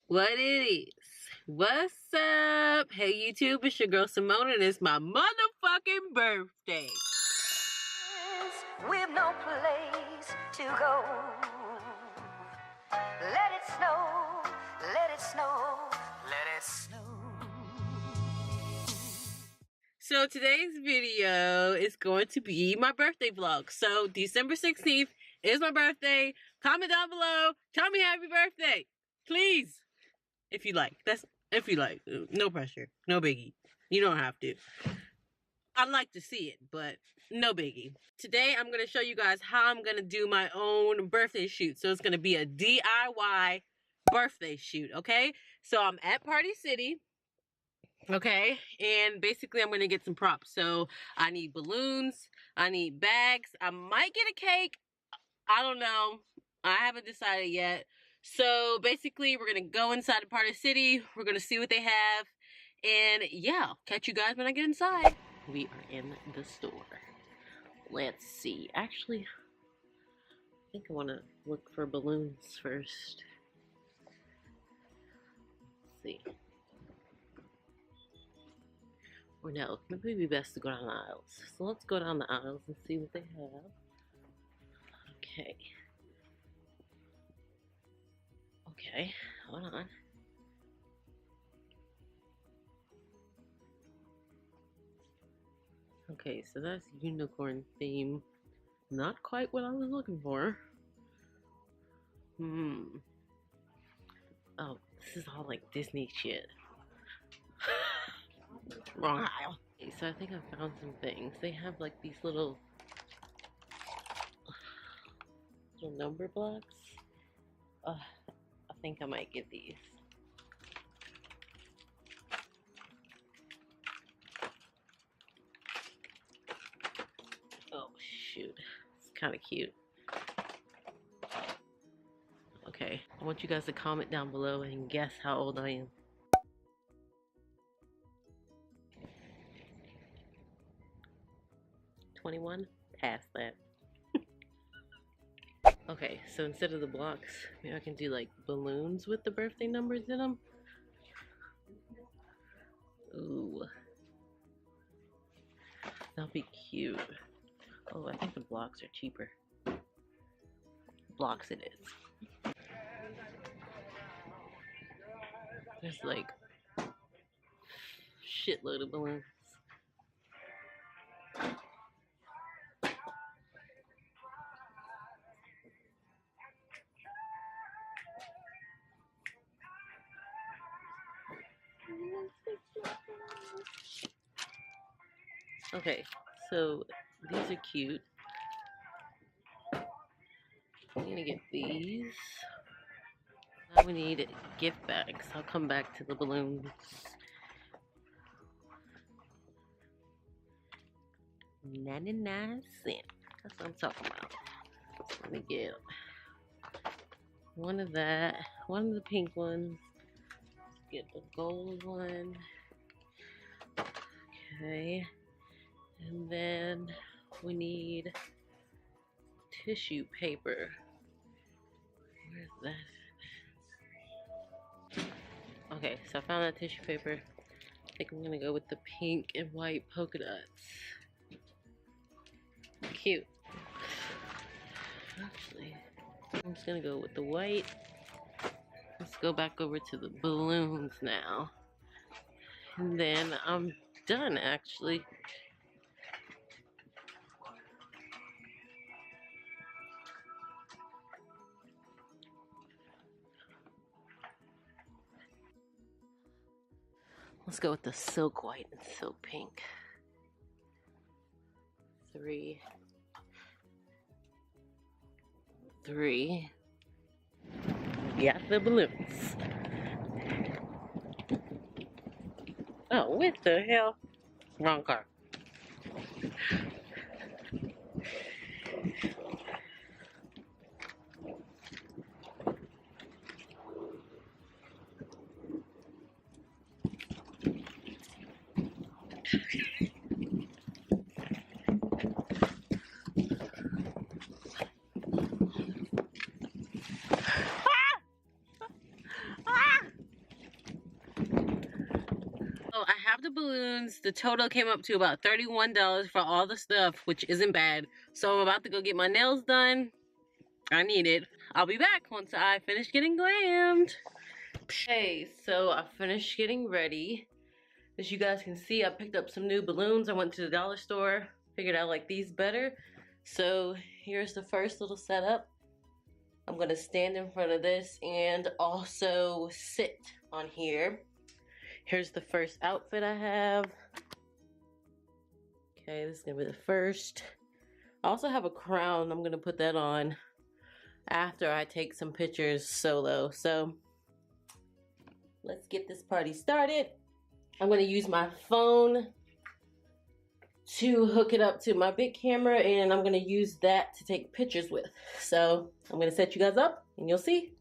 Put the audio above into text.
What it is. What's up? Hey YouTube, it's your girl Simone and it's my motherfucking birthday. We've no place to go. Let it snow, let it snow, let it snow. So today's video is going to be my birthday vlog. So December 16th is my birthday. Comment down below. Tell me happy birthday. Please. If you like. If you like. No pressure. No biggie. You don't have to. I'd like to see it, but no biggie. Today, I'm going to show you guys how I'm going to do my own birthday shoot. So it's going to be a DIY birthday shoot, okay? So I'm at Party City, okay? And basically, I'm going to get some props. So I need balloons. I need bags. I might get a cake. I don't know. I haven't decided yet. So basically, we're going to go inside of Party City. We're going to see what they have. And yeah, I'll catch you guys when I get inside. We are in the store. Let's see. Actually, I think I want to look for balloons first. Let's see. Or no, maybe it'd be best to go down the aisles. So let's go down the aisles and see what they have. Okay. Okay, hold on. Okay, so that's unicorn theme. Not quite what I was looking for. Oh, this is all like Disney shit. Wrong aisle. Okay, so I think I found some things. They have like these little number blocks. I think I might get these. Oh shoot, it's kind of cute. Okay, I want you guys to comment down below and guess how old I am. $21? Past that. Okay, so instead of the blocks, maybe I can do like balloons with the birthday numbers in them. Ooh. That'll be cute. Oh, I think the blocks are cheaper. Blocks it is. There's like shitload of balloons. Okay, so these are cute. I'm gonna get these. Now we need gift bags. I'll come back to the balloons. 99 cents. That's what I'm talking about. Let me get one of that, one of the pink ones. Get the gold one. Okay. And then we need tissue paper. Where's that? Okay, so I found that tissue paper. I think I'm gonna go with the pink and white polka dots. Cute. Actually, I'm just gonna go with the white. Let's go back over to the balloons now. And then I'm done actually. Let's go with the silk white and silk pink. 3. Got the balloons. Oh, what the hell? Wrong car. the balloons. The total came up to about $31 for all the stuff, which isn't bad. So I'm about to go get my nails done. I need it. I'll be back once I finish getting glammed. Okay, so I finished getting ready. As you guys can see, I picked up some new balloons. I went to the dollar store, figured I like these better. So here's the first little setup. I'm gonna stand in front of this and also sit on here. Here's the first outfit I have. Okay, this is gonna be the first. I also have a crown. I'm gonna put that on after I take some pictures solo. So let's get this party started. I'm gonna use my phone to hook it up to my big camera, and I'm gonna use that to take pictures with. So I'm gonna set you guys up and you'll see.